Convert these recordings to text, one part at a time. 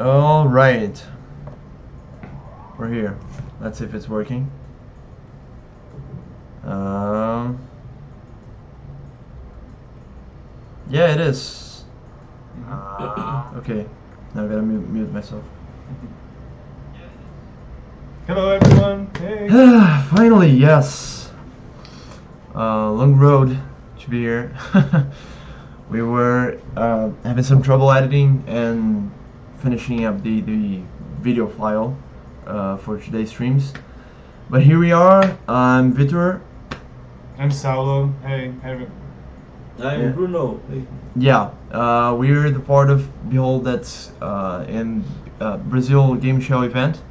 All right, we're here. Let's see if it's working. Yeah, it is. Okay, now I gotta mute myself. Hello everyone. Hey. Finally, yes. Long road to be here. We were having some trouble editing and finishing up the video file for today's streams. But here we are. I'm Vitor. I'm Saulo. Hey. I'm Bruno. Hey. Yeah, we're the part of Behold that's in Brasil Game Show event.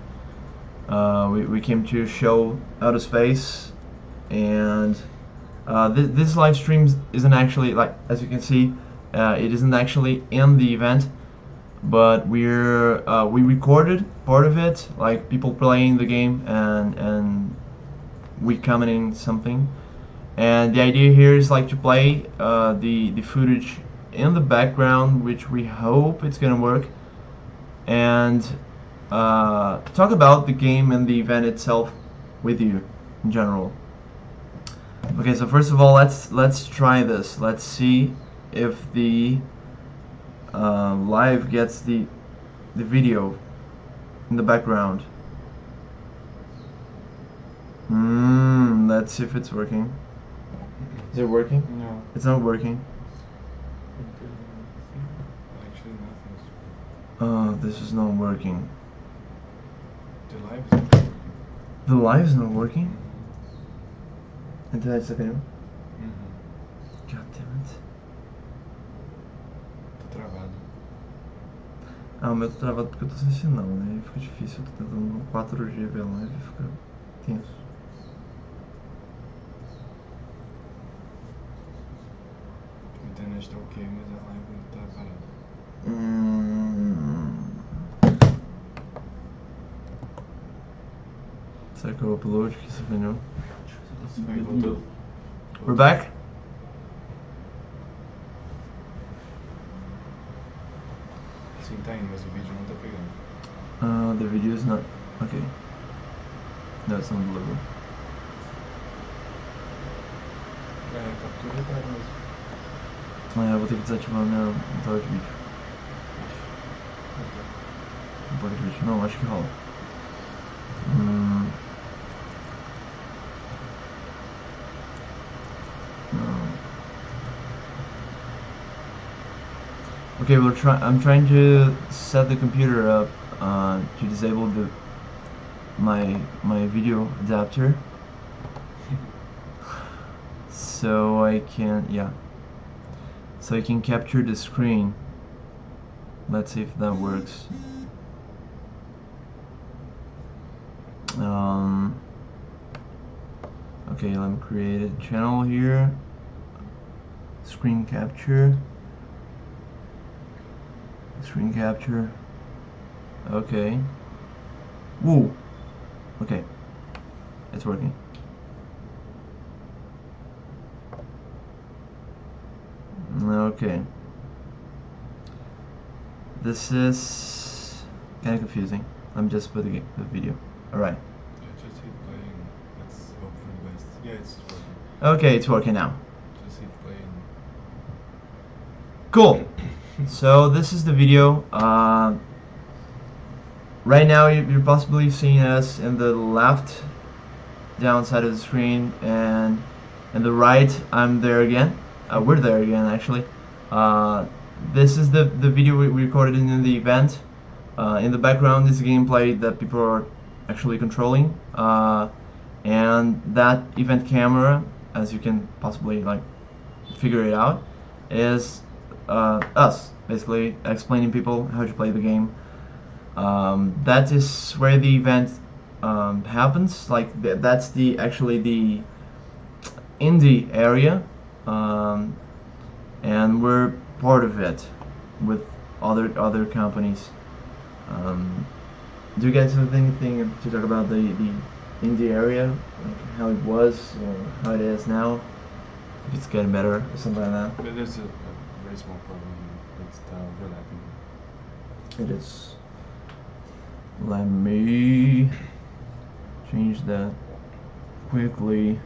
We came to show Outer Space, and this live stream isn't actually, like, as you can see, it isn't actually in the event, but we recorded part of it, like people playing the game and we commenting something. And the idea here is like to play the footage in the background, which we hope it's gonna work, and talk about the game and the event itself with you in general. Okay, so first of all, let's try this. Let's see if the live gets the video in the background. Let's see if it's working. Is it working? No. It's not working. Actually, nothing's. This is not working. The live is not working. The live is not working? Internet está caindo? God damn it. Tô travado. Ah, o meu tá travado porque eu tô sem sinal, né? E fica difícil. Eu tô tentando no 4G ver a live e fica tenso. A internet tá ok, mas a live não tá parada. Será que eu upload que isso venhou? Aí voltou. We're back? Sim, tá indo, mas o vídeo não tá pegando. The video is not... Okay. No, it's not deliverable. É, captura tá mesmo. Ah, eu vou ter que desativar minha tela de vídeo. Não pode vídeo. Não, acho que rola. Okay, I'm trying to set the computer up to disable my video adapter, so I can capture the screen. Let's see if that works. Okay, let me create a channel here. Screen capture. Screen capture. Okay. Woo. Okay. It's working. Okay. This is kind of confusing. Let me just put the video. Alright. Yeah, just hit play and let's hope for the best. Yeah, it's working. Okay, it's working now. Just hit play and... Cool. So this is the video. Right now you're possibly seeing us in the left down side of the screen, and in the right I'm there again. We're there again, actually. This is the video we recorded in the event. In the background is gameplay that people are actually controlling, and that event camera, as you can possibly like figure it out, is us basically explaining people how to play the game. That is where the event happens. Like that's actually the indie area, and we're part of it with other companies. Do you guys have anything to talk about the indie area, like how it was or how it is now? If it's getting better or something like that? But there's a very small problem here. It's the overlapping. It is. Let me change that quickly.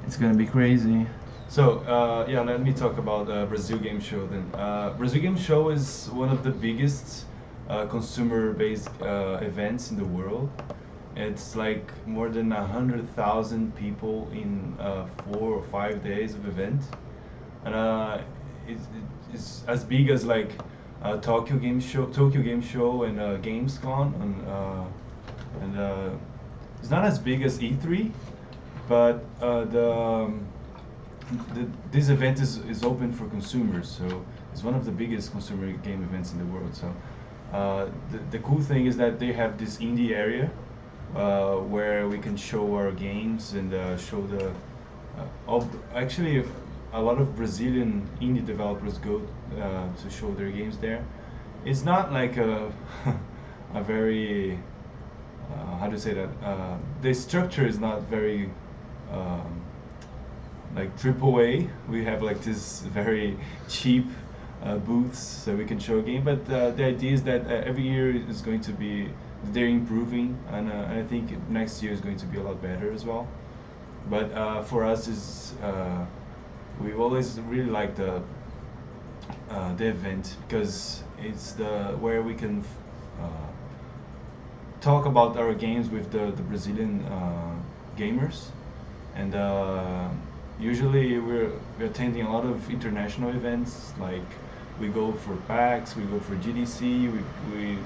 It's gonna be crazy. So yeah, let me talk about Brazil Game Show then. Brazil Game Show is one of the biggest consumer-based events in the world. It's like more than 100,000 people in 4 or 5 days of event, and it's as big as like Tokyo Game Show, and Gamescom, and it's not as big as E3, but this event is open for consumers, so it's one of the biggest consumer game events in the world. So the cool thing is that they have this indie area where we can show our games and show the actually a lot of Brazilian indie developers go to show their games there. It's not like a a very how to say that the structure is not very like AAA. We have like this very cheap booths so we can show a game, but the idea is that every year is going to be they're improving, and I think next year is going to be a lot better as well. But for us is we've always really liked the event because it's the where we can talk about our games with the Brazilian gamers, and usually we're attending a lot of international events. Like we go for PAX, we go for GDC, we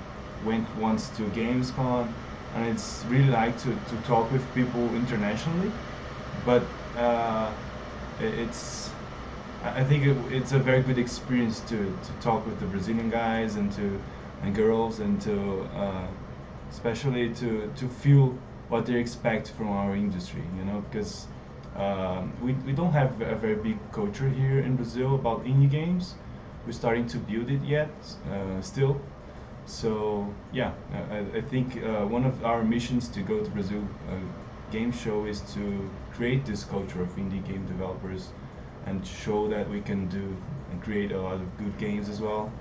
went once to Gamescom, and it's really like to talk with people internationally. But it's I think it's a very good experience to talk with the Brazilian guys and girls, and to especially to feel what they expect from our industry, you know, because we don't have a very big culture here in Brazil about indie games. We're starting to build it yet, still. So yeah, I think one of our missions to go to Brazil Game Show is to create this culture of indie game developers and show that we can do and create a lot of good games as well.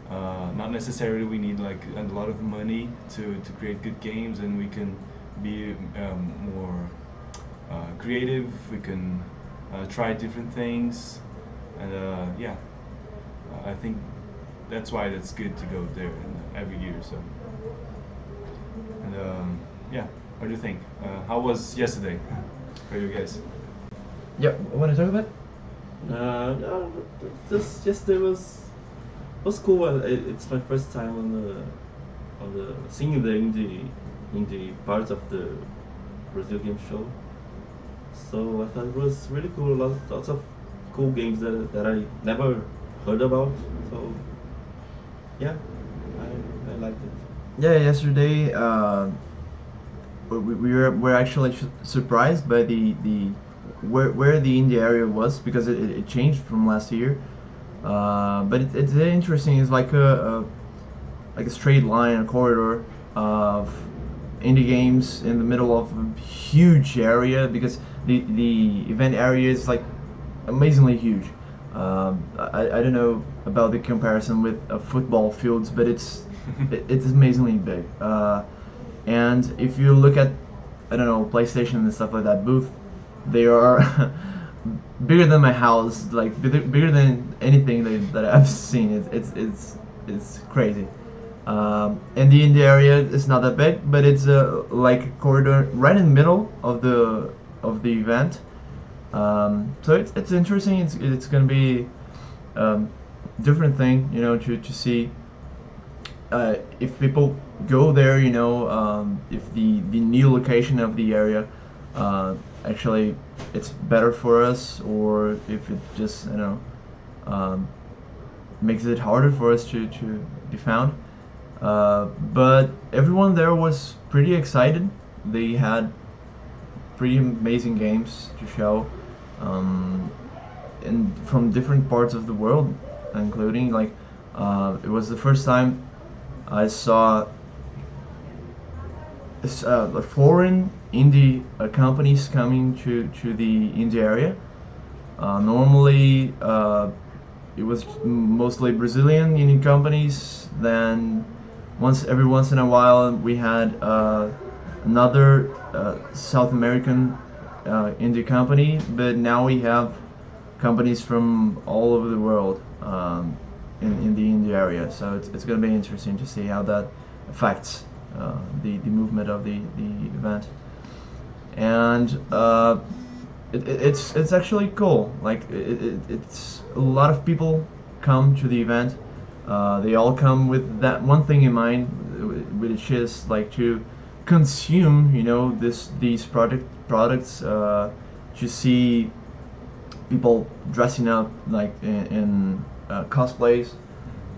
Not necessarily we need like a lot of money to create good games, and we can be more creative. We can try different things, and yeah, I think that's why that's good to go there every year. So, and yeah, what do you think? How was yesterday for you guys? Yeah, want to talk about? No, just yesterday was cool. It's my first time on the seeing the indie part of the Brazil Game Show. So I thought it was really cool. Lots of cool games that I never heard about. So yeah, I liked it. Yeah, yesterday we're actually surprised by the where the indie area was, because it changed from last year. But it's interesting. It's like a straight line, a corridor of indie games in the middle of a huge area, because the event area is like amazingly huge. I don't know about the comparison with football fields, but it's it's amazingly big. And if you look at, I don't know, PlayStation and stuff like that booth, they are bigger than my house, like bigger than anything that I've seen. It's crazy. And the indie area is not that big, but it's like a corridor right in the middle of the event. So it's interesting. It's gonna be different thing, you know, to see if people go there, you know, if the new location of the area actually it's better for us, or if it just, you know, makes it harder for us to be found. But everyone there was pretty excited. They had pretty amazing games to show, and from different parts of the world, including like it was the first time I saw foreign indie companies coming to the indie area. Normally, it was mostly Brazilian indie companies, then every once in a while we had another South American indie company, but now we have companies from all over the world in the indie area. So it's going to be interesting to see how that affects the movement of the event. And it's actually cool. Like it's a lot of people come to the event. They all come with that one thing in mind, which is like to consume, these products. To see people dressing up like in cosplays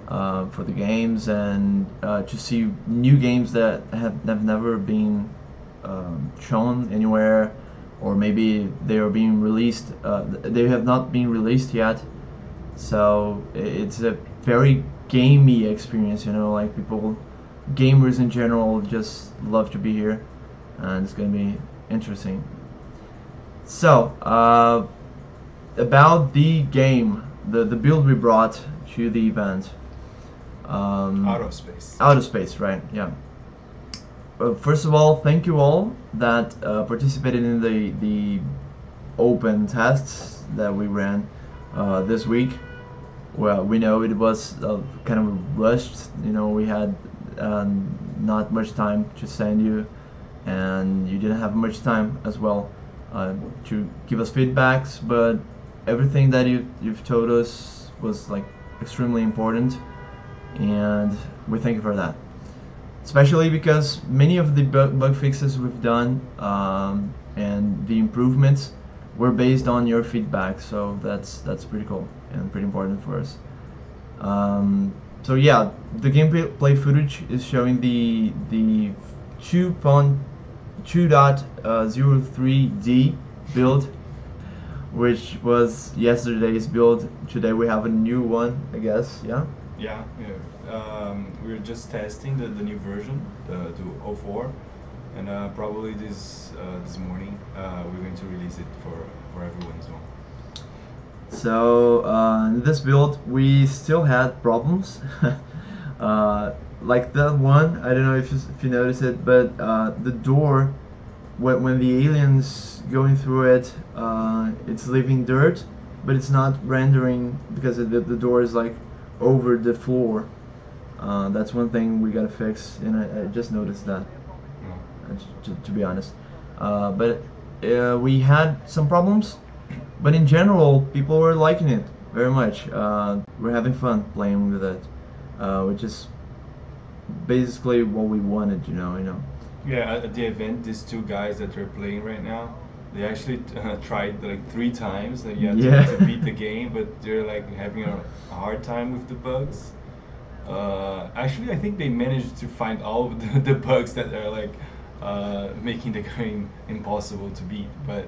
for the games, and to see new games that have never been shown anywhere, or maybe they are being released. They have not been released yet, so it's a very gamey experience. Like gamers in general just love to be here, and it's gonna be interesting. So about the game, the build we brought to the event. Out of space. Out of space, right? Yeah. First of all, thank you all that participated in the open tests that we ran this week. Well, we know it was kind of rushed. We had not much time to send you, and you didn't have much time as well to give us feedbacks. But everything that you've told us was like extremely important, and we thank you for that. Especially because many of the bug fixes we've done and the improvements were based on your feedback, so that's pretty cool and pretty important for us. So yeah, the gameplay footage is showing the 2.03D build, which was yesterday's build. Today we have a new one, I guess. Yeah. Yeah. We're just testing the new version, the 04, and probably this morning we're going to release it for everyone as well. So in this build we still had problems, like that one. I don't know if you noticed it, but the door, when the aliens going through it, it's leaving dirt, but it's not rendering because the door is like over the floor. That's one thing we gotta fix, and I just noticed that, to be honest. But we had some problems, but in general, people were liking it very much. We're having fun playing with it, which is basically what we wanted, Yeah, at the event, these two guys that are playing right now, they actually tried like 3 times to beat the game, but they're like having a hard time with the bugs. Actually, I think they managed to find all of the bugs that are like making the game impossible to beat. But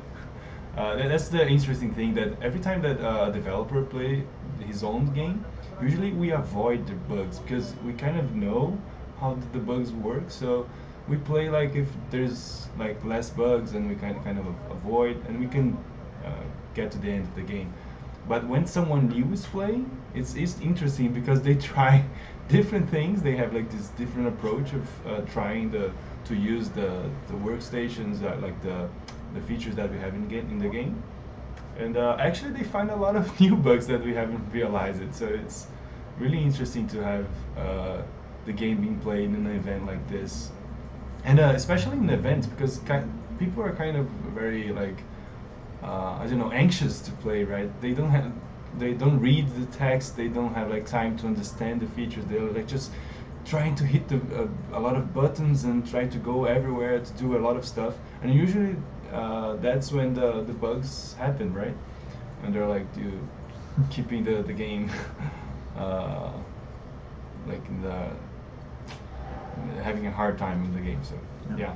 that's the interesting thing, that every time that a developer play his own game, usually we avoid the bugs because we kind of know how the bugs work. So we play like if there's like less bugs, and we kind of avoid, and we can get to the end of the game. But when someone new is playing, it's interesting because they try different things. They have like this different approach of trying to use the workstations, like the features that we have in the game. And actually they find a lot of new bugs that we haven't realized it. So it's really interesting to have the game being played in an event like this. And especially in events, because people are kind of very like anxious to play, right? They don't read the text. They don't have like time to understand the features. They're like just trying to hit a lot of buttons and try to go everywhere to do a lot of stuff. And usually that's when the bugs happen, right? And they're like keeping the game like in having a hard time in the game. So yeah.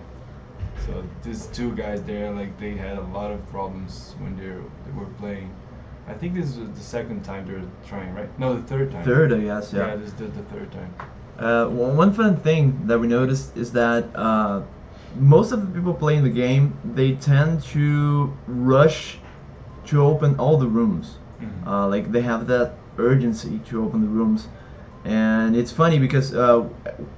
So these two guys there, like they had a lot of problems when they were playing. I think this is the second time they're trying, right? No, the third time. Third, I guess. Yeah. Yeah, this is the third time. One fun thing that we noticed is that most of the people playing the game, they tend to rush to open all the rooms. Mm-hmm. Like they have that urgency to open the rooms, And it's funny because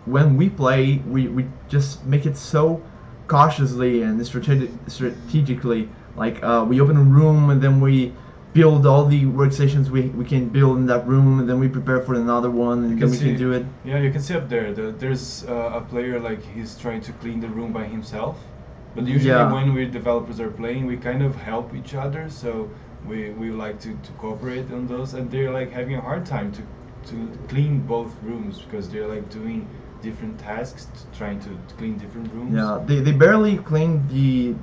when we play, we just make it so cautiously and strategically. Like we open a room and then we build all the workstations we can build in that room, and then we prepare for another one, and then we can do it. Yeah, you can see up there. There's a player like he's trying to clean the room by himself. But usually when we developers are playing, we kind of help each other. So we like to cooperate on those, and they're like having a hard time to clean both rooms because they're like doing different tasks, trying to clean different rooms. Yeah, they barely clean the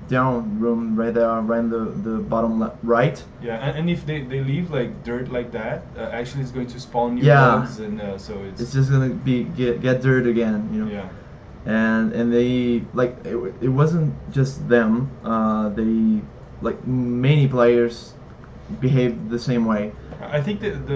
down room right there, right in the bottom right. Yeah, and if they leave like dirt like that, actually it's going to spawn new Yeah. bugs, and so It's just gonna be get dirt again, you know. yeah. And they like it wasn't just them. They like many players behaved the same way. I think that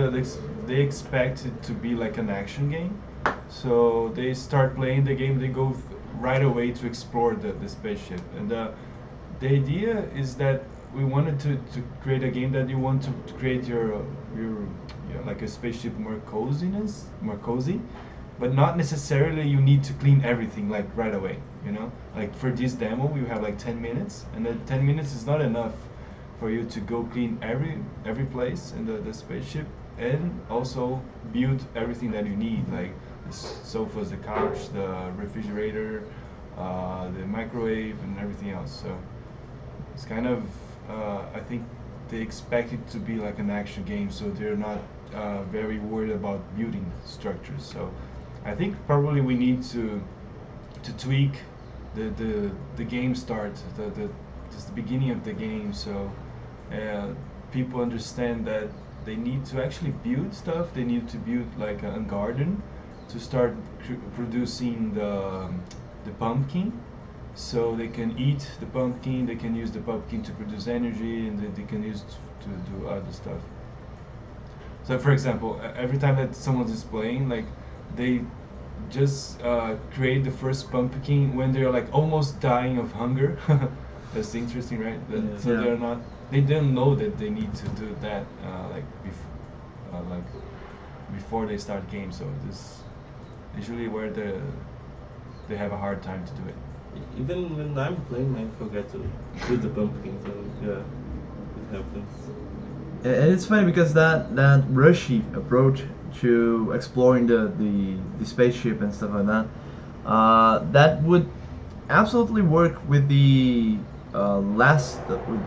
they expect it to be like an action game, so they start playing the game. They go right away to explore the spaceship, and the idea is that we wanted to create a game that you want to create your like a spaceship more cozy, but not necessarily you need to clean everything like right away. You know, like for this demo we have like 10 minutes, and then 10 minutes is not enough for you to go clean every place in the spaceship, and also build everything that you need, like the sofas, the couch, the refrigerator, the microwave, and everything else. So it's kind of I think they expect it to be like an action game, so they're not very worried about building structures. So I think probably we need to tweak the game start, just the beginning of the game, so people understand that they need to actually build stuff. They need to build like a garden to start producing the pumpkin, so they can eat the pumpkin. They can use the pumpkin to produce energy, and they can use to do other stuff. So, for example, every time that someone is playing, like they just create the first pumpkin when they're like almost dying of hunger. That's interesting, right? So Yeah. they don't know that they need to do that like before they start game. So this usually where they have a hard time to do it. Even when I'm playing, I forget to put the pumpkin. So yeah, it happens. And it's funny because that rushy approach to exploring the spaceship and stuff like that, that would absolutely work with the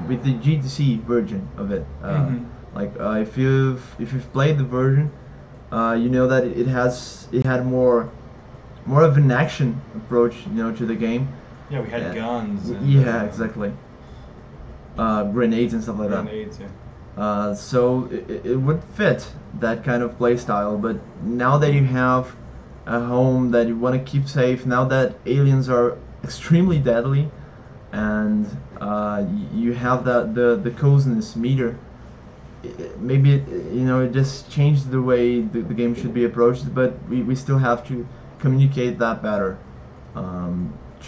with the GTC version of it. Like if you've played the version, you know that it had more of an action approach, you know, to the game. Yeah, we had guns. And, Yeah, exactly. Grenades and stuff like that. Grenades, yeah. So it would fit that kind of play style, but now that you have a home that you want to keep safe, now that aliens are extremely deadly, and you have the coziness meter, maybe it just changed the way the game should be approached, but we still have to communicate that better,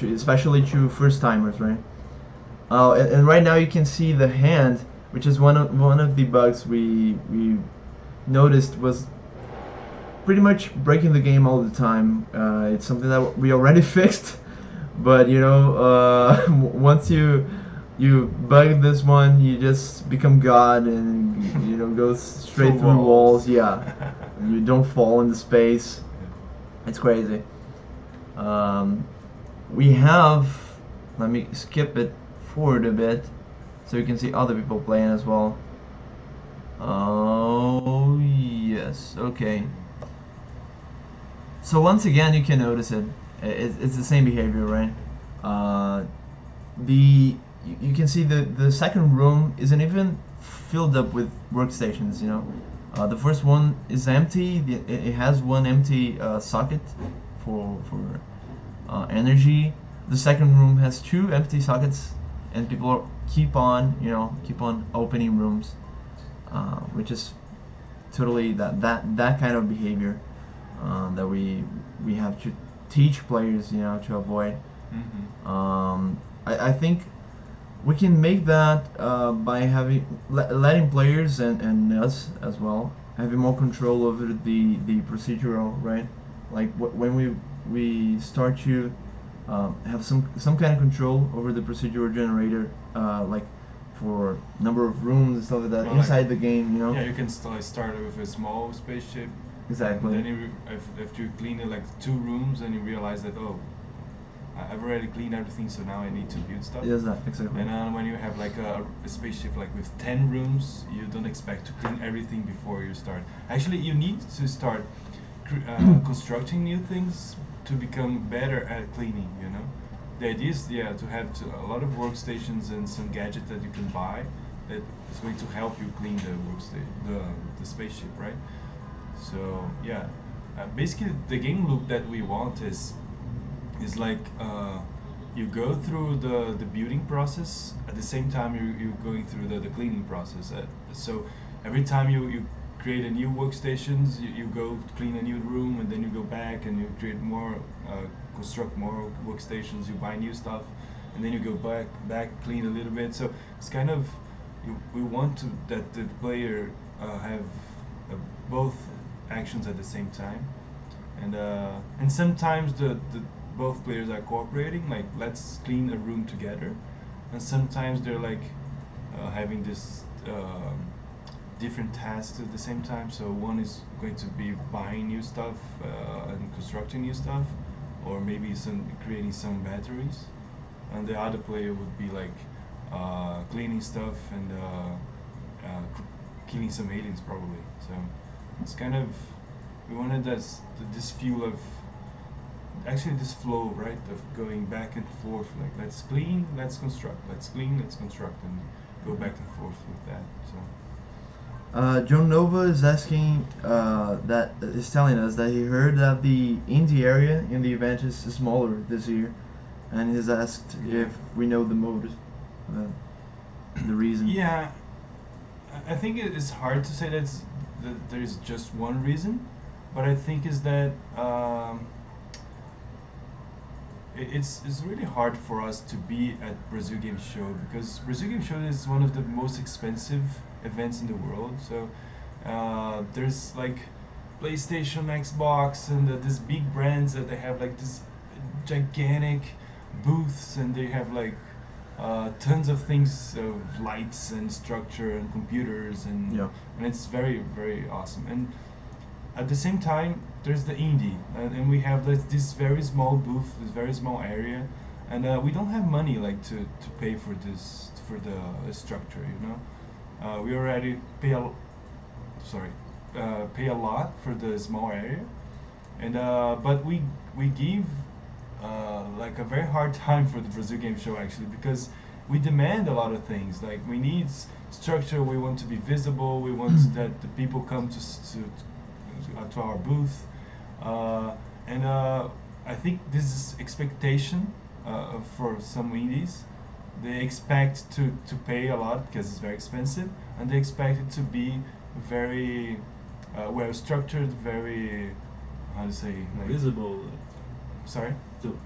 especially to first timers, right? And right now you can see the hand, which is one of the bugs we noticed was pretty much breaking the game all the time. It's something that we already fixed, but once you bug this one, you just become God, and go straight through walls. Yeah, and you don't fall into space. It's crazy. We have. Let me skip it forward a bit, so you can see other people playing as well. Oh yes, okay. So once again, you can notice it. It's the same behavior, right? You can see the second room isn't even filled up with workstations. The first one is empty. It has one empty socket for energy. The second room has two empty sockets, and people keep on opening rooms, which is totally that kind of behavior that we have to teach players to avoid. I think we can make that by letting players and us as well having more control over the procedural, right? Like when we start to have some kind of control over the procedural generator, like for number of rooms and stuff like that Well, inside like, the game, you know. yeah, you can start with a small spaceship. Exactly. And then if you clean it like 2 rooms, and you realize that, oh, I've already cleaned everything, so now I need to build stuff. Yes, that exactly. And when you have like a spaceship like with 10 rooms, you don't expect to clean everything before you start. Actually, you need to start constructing new things to become better at cleaning. You know, the idea is, yeah, to have a lot of workstations and some gadget that you can buy that is going to help you clean the the spaceship, right? So yeah, basically the game loop that we want is like you go through the building process at the same time you're going through the cleaning process. So every time you create a new workstations, you go clean a new room, and then you go back and you create more, construct more workstations, you buy new stuff, and then you go back clean a little bit. So it's kind of, we want to that the player have both actions at the same time, and sometimes the both players are cooperating, like let's clean a room together, and sometimes they're like having this different tasks at the same time. So one is going to be buying new stuff and constructing new stuff, or maybe some creating some batteries, and the other player would be like cleaning stuff and killing some aliens probably. So it's kind of, we wanted this feel of, actually this flow, right, of going back and forth, like let's clean, let's construct, let's clean, let's construct, and go back and forth with that. So John Nova is asking, that is telling us that he heard that the indie area in the event is smaller this year, and he's asked if we know the mode, the reason. yeah, I think it is hard to say that there's just one reason, but I think is that it's really hard for us to be at Brazil Game Show, because Brazil Game Show is one of the most expensive events in the world. So there's like PlayStation, Xbox, and these big brands that they have like this gigantic booths, and they have like tons of things, of lights and structure and computers, and Yeah. and it's very, very awesome. And at the same time, there's the indie, and we have this very small booth, this very small area, and we don't have money like to pay for this, for the structure, you know. We already pay a lot for the small area, and but we give like a very hard time for the Brazil Game Show, actually, because we demand a lot of things. Like we need structure, we want to be visible, we want that the people come to our booth, and I think this is expectation for some indies. They expect to pay a lot because it's very expensive, and they expect it to be very well structured, very, how to say, like, Visible, sorry.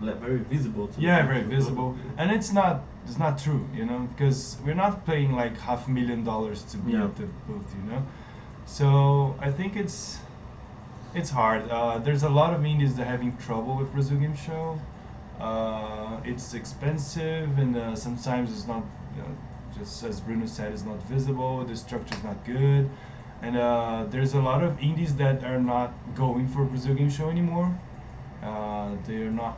very visible. To Yeah, the very people. visible, and it's not true, you know, because we're not paying like $500,000 to be Yeah. at the booth, you know. So I think it's hard. There's a lot of indies that are having trouble with Brazil Game Show. It's expensive, and sometimes it's not, just as Bruno said, it's not visible. The structure's not good, and there's a lot of indies that are not going for Brazil Game Show anymore. They're not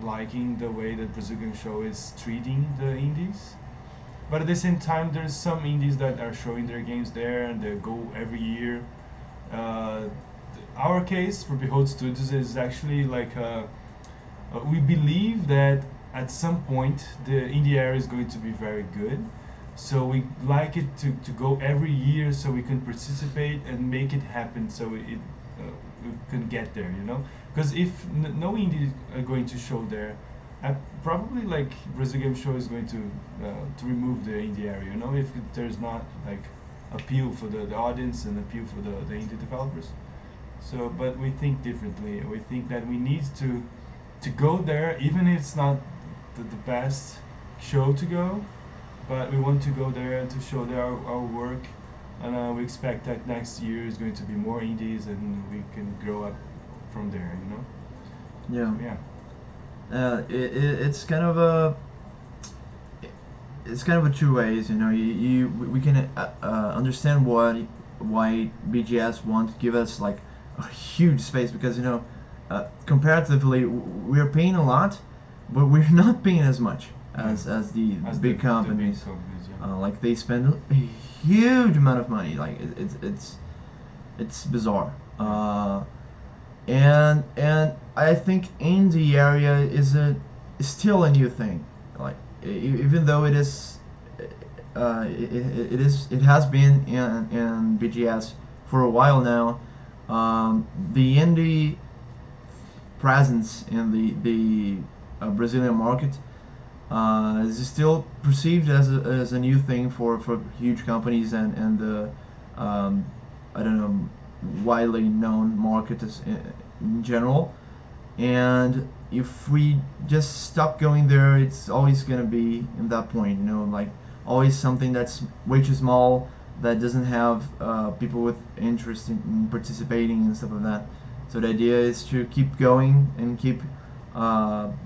liking the way that Brazil Game Show is treating the indies. But at the same time, there's some indies that are showing their games there, and they go every year. Our case for Behold Studios is actually like we believe that at some point the indie area is going to be very good. So we like it to go every year, so we can participate and make it happen, so we can get there, you know. Because if no indies are going to show there, probably like Brazil Game Show is going to remove the indie area, you know, if there's not like appeal for the audience and appeal for the indie developers. So, but we think differently. We think that we need to go there, even if it's not the best show to go, but we want to go there to show our work and we expect that next year is going to be more indies, and we can grow up from there. Yeah. Yeah. It's kind of a two ways. We can understand why BGS want to give us like a huge space, because comparatively we're paying a lot, but we're not paying as much as the As big the companies. big companies, yeah. Like they spend a huge amount of money. Like it's bizarre. And I think indie area is still a new thing. Like even though it has been in BGS for a while now. The indie presence in the Brazilian market is still perceived as a new thing for huge companies and the I don't know, widely known market in general. And if we just stop going there, it's always gonna be in that point, like always something that's way too small, that doesn't have people with interest in participating and stuff like that. So the idea is to keep going and keep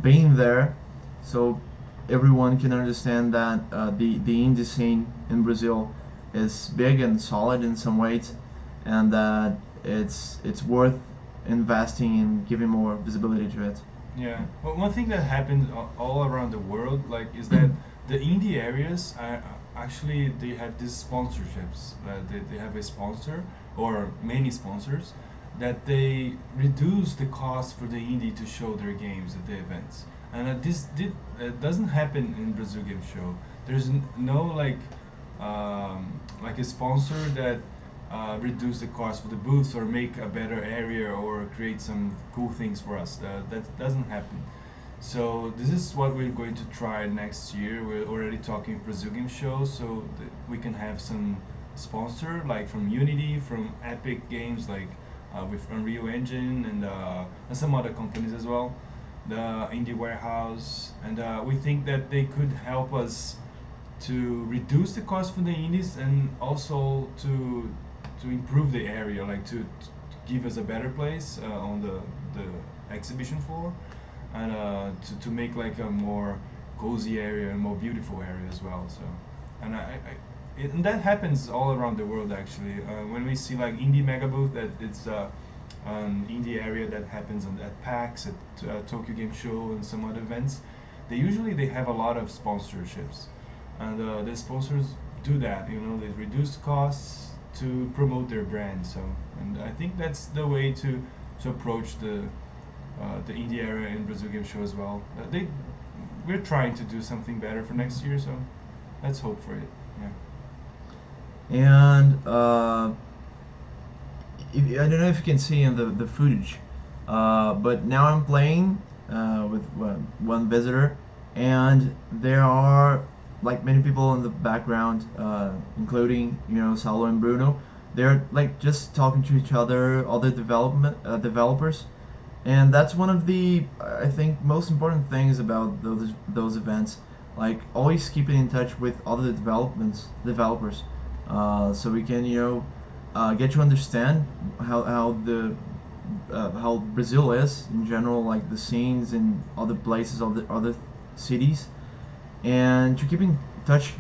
being there, so everyone can understand that the indie scene in Brazil is big and solid in some ways, and that it's worth investing and giving more visibility to it. Yeah. Well, one thing that happens all around the world, like, is that the indie areas are actually, they have these sponsorships. They have a sponsor or many sponsors that they reduce the cost for the indie to show their games at the events. And doesn't happen in Brazil Game Show. There's no like a sponsor that reduce the cost for the booths or make a better area or create some cool things for us. That doesn't happen. So this is what we're going to try next year. We're already talking Brazil Game Show, so we can have some sponsor like from Unity, from Epic Games, like with Unreal Engine, and some other companies as well. The Indie Warehouse, and we think that they could help us to reduce the cost for the indies, and also to improve the area, like to give us a better place on the exhibition floor, and to make like a more cozy area and more beautiful area as well. So, and and that happens all around the world actually. When we see like indie mega booth, that it's an indie area that happens at PAX, at Tokyo Game Show, and some other events, they have a lot of sponsorships, and the sponsors do that. They reduce costs to promote their brand. So, and I think that's the way to approach the indie area in Brazil Game Show as well. We're trying to do something better for next year, so let's hope for it. Yeah. And I don't know if you can see in the footage, but now I'm playing with one visitor, and there are like many people in the background, including Saulo and Bruno. They're like just talking to each other developers, and that's one of the, I think, most important things about those events. Like always keeping in touch with other developers, so we can get to understand how Brazil is in general, like the scenes in other places, other cities, and to keep in touch,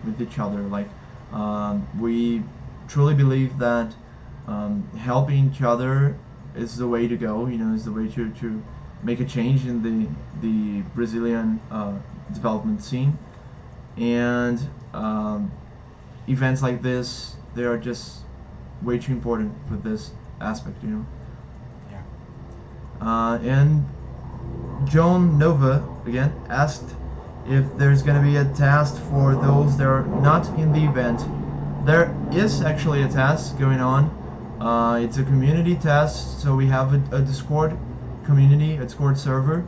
with each other. Like we truly believe that helping each other is the way to go. Is the way to make a change in the Brazilian development scene, and events like this, they are just way too important for this aspect. Yeah. And John Nova again asked if there's going to be a task for those that are not in the event. There is actually a task going on. It's a community task, so we have a Discord community, a Discord server,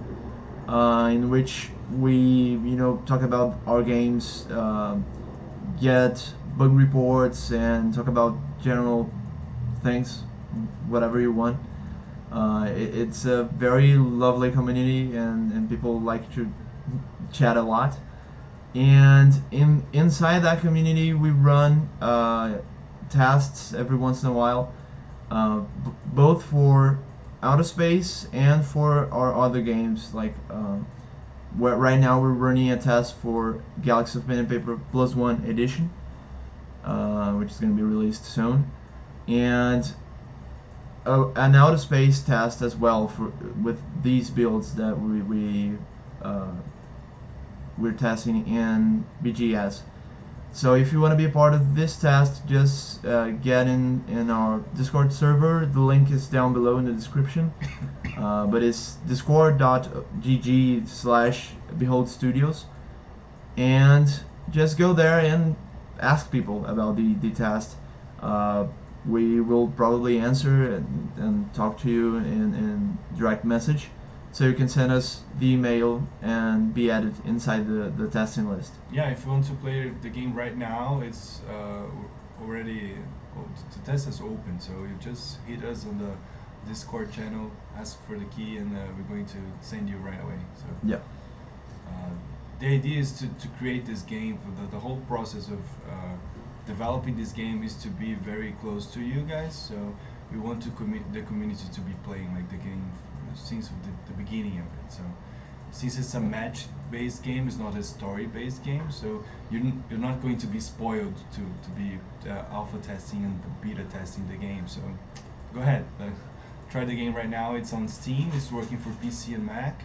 in which we talk about our games, get bug reports, and talk about general things, whatever you want. It's a very lovely community, and people like to chat a lot. And inside that community, we run tests every once in a while, both for Outer Space and for our other games. Like right now we're running a test for Galaxy of Pen and Paper Plus One Edition, which is going to be released soon, and an Outer Space test as well for with these builds that we're testing in BGS. So if you want to be a part of this test, just get in our Discord server. The link is down below in the description. But it's discord.gg/Behold Studios, and just go there and ask people about the test. We will probably answer and talk to you in direct message. So you can send us the email and be added inside the testing list. Yeah, if you want to play the game right now, it's already the test is open. So you just hit us on the Discord channel, ask for the key, and we're going to send you right away. So yeah, the idea is to create this game. For the whole process of developing this game is to be very close to you guys. So we want to commit the community to be playing like the game since the beginning of it. So since it's a match-based game, it's not a story-based game, so you're not going to be spoiled to be alpha testing and beta testing the game. So go ahead, try the game right now. It's on Steam. It's working for PC and Mac.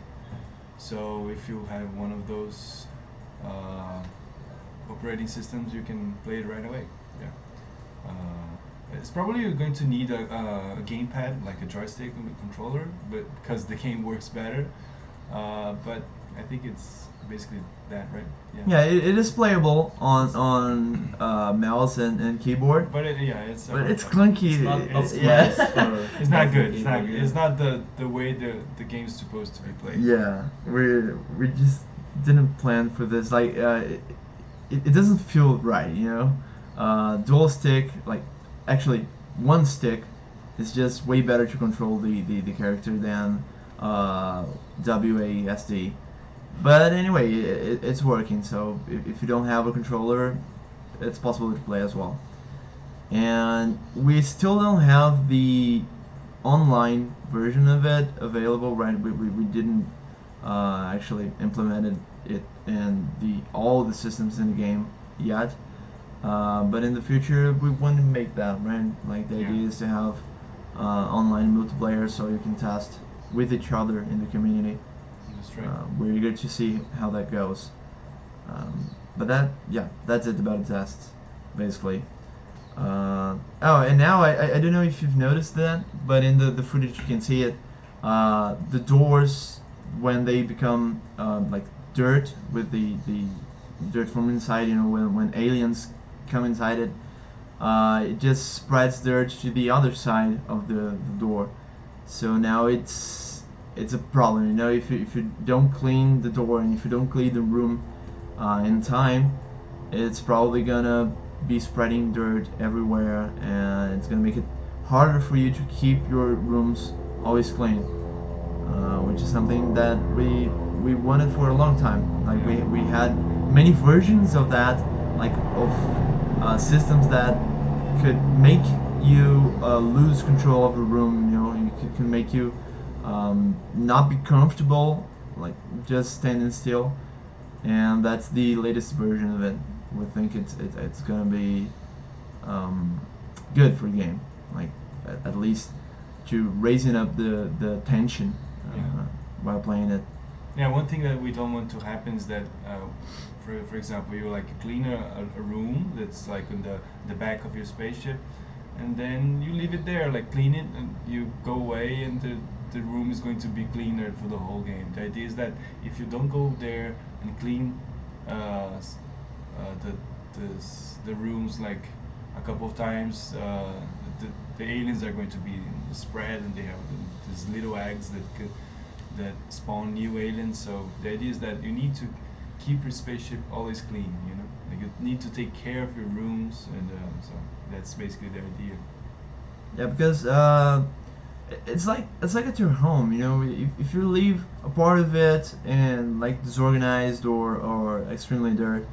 So if you have one of those operating systems, you can play it right away. Yeah. It's probably going to need a gamepad, like a joystick and a controller, but because the game works better. But I think it's basically that, right? Yeah, it is playable on mouse and keyboard. But it's clunky. It's not it's not good. It's not. It's not the way the game's supposed to be played. Yeah, we just didn't plan for this. Like it doesn't feel right, you know. Dual stick, like actually one stick, is just way better to control the character than WASD. But anyway, it's working. So if you don't have a controller, it's possible to play as well. And we still don't have the online version of it available, right? We didn't actually implement it in all the systems in the game yet. But in the future, we want to make that, right? Like the idea is to have online multiplayer, so you can test with each other in the community. That's right. We're eager to see how that goes. But that's it about the tests, basically. Oh, and now I don't know if you've noticed that, but in the footage you can see it. The doors, when they become like dirt with the dirt from inside, you know, when aliens come inside it, it just spreads dirt to the other side of the door. So now it's a problem, you know. If you don't clean the door and if you don't clean the room in time, it's probably gonna be spreading dirt everywhere, and it's gonna make it harder for you to keep your rooms always clean, which is something that we wanted for a long time. Like we had many versions of that, like of systems that could make you lose control of a room. You know, can make you not be comfortable, like just standing still. And that's the latest version of it. We think it's gonna be good for the game, like at least to raising up the tension while playing it. Yeah, one thing that we don't want to happen is that, for example, you like clean a room that's like on the back of your spaceship, and then you leave it there, like clean it, and you go away, and the room is going to be cleaner for the whole game. The idea is that if you don't go there and clean the rooms like a couple of times, the aliens are going to be spread, and they have these little eggs that spawn new aliens. So the idea is that you need to keep your spaceship always clean, you know, like you need to take care of your rooms, and so that's basically the idea. Yeah, because it's like at your home, you know. If you leave a part of it and like disorganized or extremely dirt,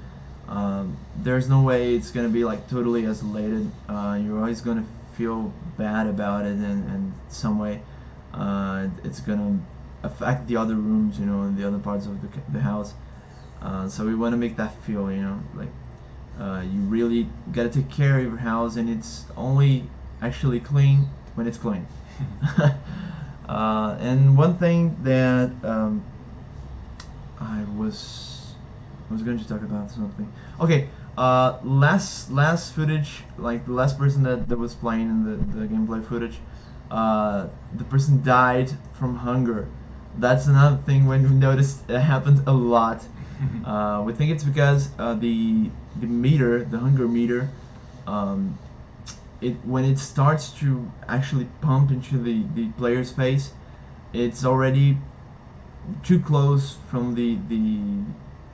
there's no way it's gonna be like totally isolated. You're always gonna feel bad about it in some way. It's gonna affect the other rooms, you know, and the other parts of the house. So we want to make that feel, you know, like you really gotta take care of your house, and it's only actually clean when it's clean. And one thing that I was going to talk about something. Okay, last footage, like the last person that was playing in the gameplay footage, the person died from hunger. That's another thing when we noticed it happened a lot. We think it's because the meter, the hunger meter, um, it when it starts to actually pump into the player's face, it's already too close from the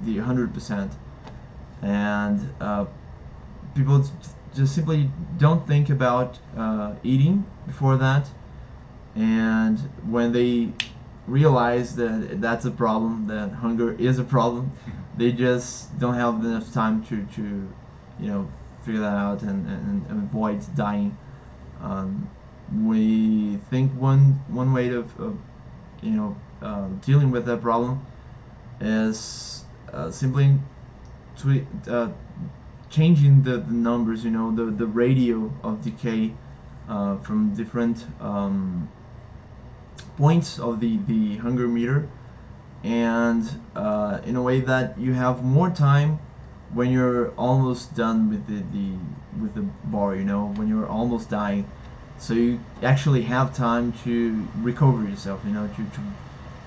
100%, and people just simply don't think about eating before that, and when they realize that that's a problem, that hunger is a problem, they just don't have enough time to you know, figure that out and avoid dying. We think one way of you know, dealing with that problem is simply changing the numbers, you know, the radio of decay from different points of the hunger meter, and in a way that you have more time when you're almost done with the bar, you know, when you're almost dying, so you actually have time to recover yourself, you know, to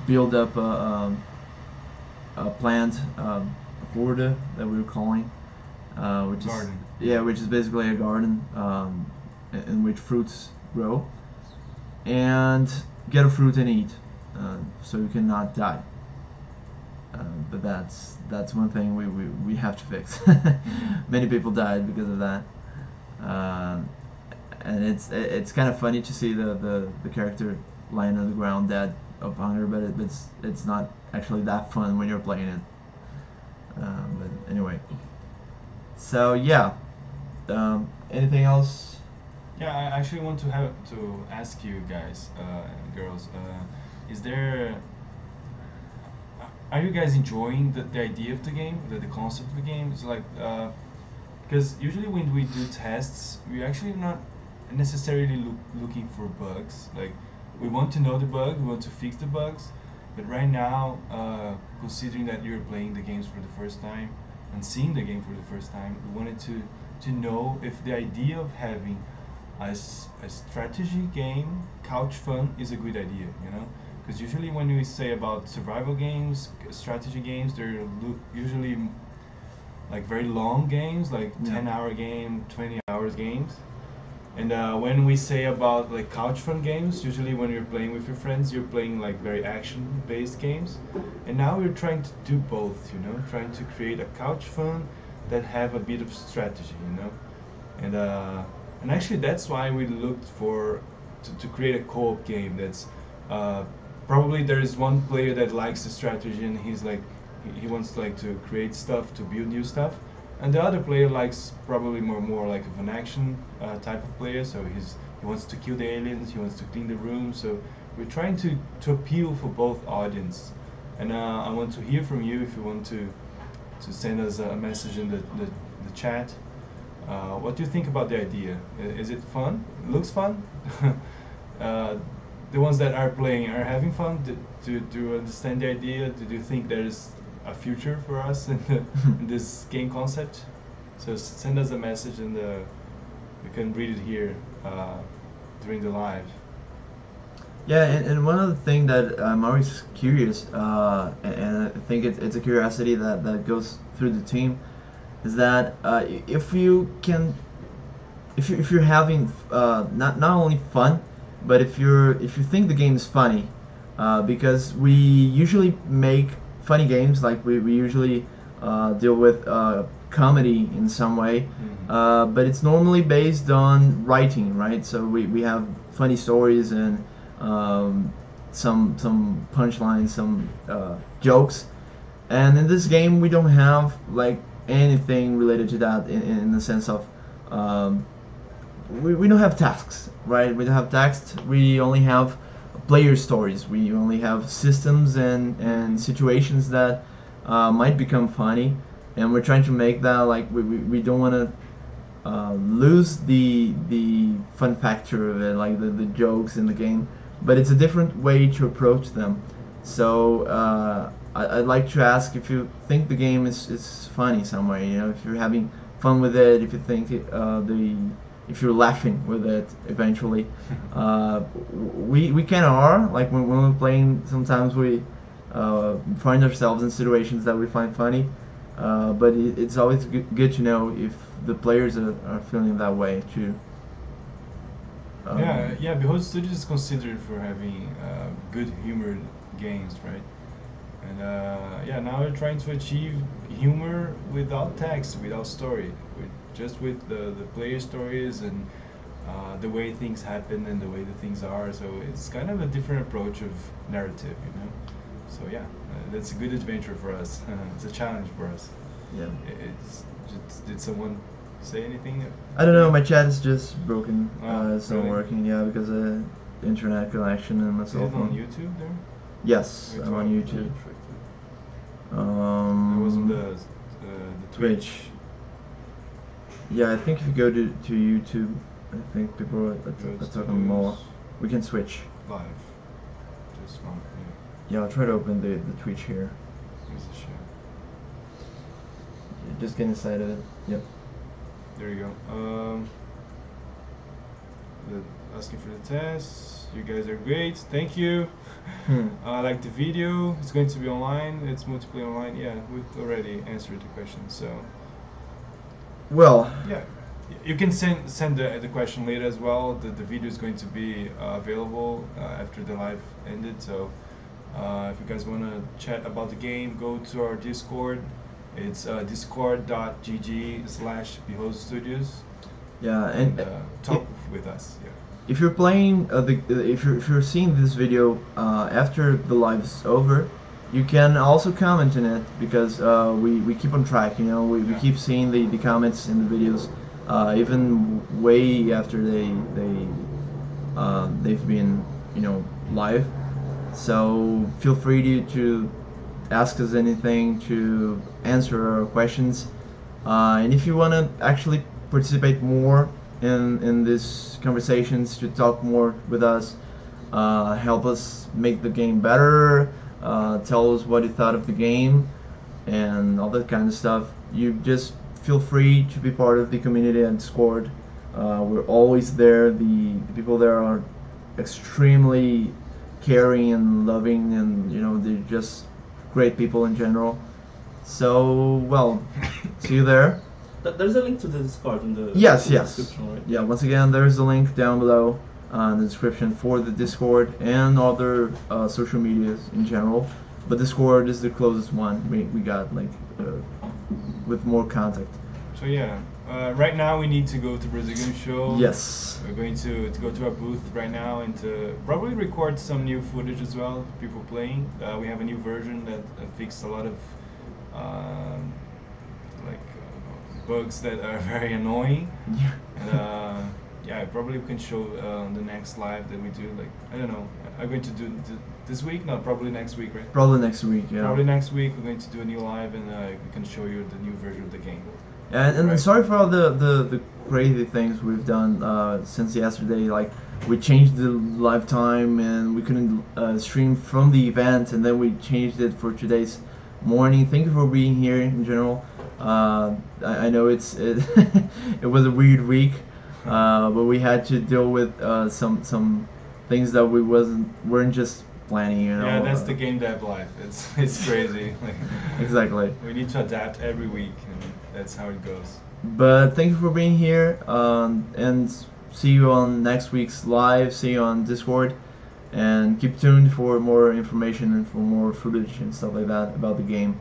build up a plant, a border that we were calling, which Garden. is, yeah, which is basically a garden in which fruits grow, and get a fruit and eat, so you cannot die. But that's one thing we have to fix. Many people died because of that, and it's kind of funny to see the character lying on the ground dead of hunger, but it's not actually that fun when you're playing it. But anyway, so yeah, anything else? Yeah, I actually want to ask you guys, girls, is there are you guys enjoying the idea of the game, the concept of the game? It's like, because usually when we do tests, we're actually not necessarily looking for bugs. Like, we want to know the bug, we want to fix the bugs, but right now, considering that you're playing the games for the first time and seeing the game for the first time, we wanted to know if the idea of having a strategy game, couch fun, is a good idea, you know? Because usually when we say about survival games, strategy games, they're usually like very long games, like Yeah. 10-hour game, 20 hours games. And when we say about like couch fun games, usually when you're playing with your friends, you're playing like very action-based games. And now we're trying to do both, you know, trying to create a couch fun that have a bit of strategy, you know. And actually that's why we looked for to create a co-op game that's probably there is one player that likes the strategy and he's like he wants like to create stuff, to build new stuff, and the other player likes probably more like of an action type of player, so he wants to kill the aliens, he wants to clean the room. So we're trying to appeal for both audience, and I want to hear from you if you want to send us a message in the chat. What do you think about the idea? Is it fun? It looks fun? The ones that are playing are having fun? Do you understand the idea? Do you think there's a future for us in this game concept? So send us a message and we can read it here during the live. Yeah, and one other thing that I'm always curious, and I think it's a curiosity that goes through the team, is that if you can, if you're having not only fun, but if you think the game is funny, because we usually make funny games, like we usually deal with comedy in some way, but it's normally based on writing, right? So we have funny stories and some punchlines, some jokes, and in this game we don't have like anything related to that in the sense of um, we don't have tasks, right? We don't have tasks. We only have player stories. We only have systems and situations that might become funny, and we're trying to make that like we don't want to lose the fun factor of it, like the jokes in the game. But it's a different way to approach them. So I'd like to ask if you think the game is funny somewhere. You know, if you're having fun with it, if you think if you're laughing with it eventually. We kind of are. Like when we're playing, sometimes we find ourselves in situations that we find funny. But it's always good to know if the players are feeling that way too. Yeah. Behold Studios is considered for having good humored games, right? And yeah, now we're trying to achieve humor without text, without story, just with the player stories and the way things happen and the way the things are. So it's kind of a different approach of narrative, you know. So yeah, that's a good adventure for us. It's a challenge for us. Yeah. Did someone say anything? I don't know. My chat is just broken. Oh, it's not really? working. Yeah, because of internet connection and my Is cell it on phone. YouTube there? Yes, Wait, I'm on oh, YouTube. It wasn't the Twitch. Yeah, I think if you go to YouTube, I think people are talking more. We can switch. Live. Just one. Yeah, I'll try to open the Twitch here. Here's the share. Just get inside of it. Yep. There you go. Asking for the test. You guys are great. Thank you. I like the video. It's going to be online. It's multiplayer online. Yeah, we've already answered the question. So Well, yeah, you can send the question later as well. The video is going to be available after the live ended. So if you guys want to chat about the game, go to our Discord. It's discord.gg/Behold Studios. yeah, and Talk with us. Yeah. if you're playing if you're seeing this video after the live is over, you can also comment in it because we keep on track. You know, we keep seeing the comments in the videos even way after they've been live. So feel free to ask us anything, to answer our questions, and if you want to actually participate more in these conversations, to talk more with us, help us make the game better, tell us what you thought of the game, and all that kind of stuff. You just feel free to be part of the community and Discord. We're always there. The people there are extremely caring and loving, and they're just great people in general. So, well, see you there. There's a link to the Discord in the Yes. description, right? Yeah, once again, there's a link down below in the description for the Discord and other social medias in general. But Discord is the closest one we got, like, with more contact. So yeah, right now we need to go to Brasil Game Show. Yes. We're going to go to our booth right now and to probably record some new footage as well, people playing. We have a new version that fixed a lot of bugs that are very annoying. Yeah. And yeah, probably we can show the next live that we do. Like, I don't know, I'm going to do this week? No, probably next week, right? Probably next week, yeah. Probably next week we're going to do a new live and we can show you the new version of the game. And Right. sorry for all the crazy things we've done since yesterday. Like, we changed the live time and we couldn't stream from the event, and then we changed it for today's morning. Thank you for being here in general. I know it was a weird week, but we had to deal with some things that we weren't just planning. Yeah, that's the game dev life. It's crazy. Like, exactly. we need to adapt every week, and that's how it goes. But thank you for being here, and see you on next week's live. See you on Discord, and keep tuned for more information and for more footage and stuff like that about the game.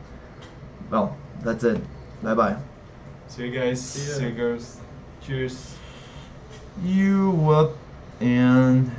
Well, that's it. Bye bye. See you guys. See ya. See you girls. Cheers. You up and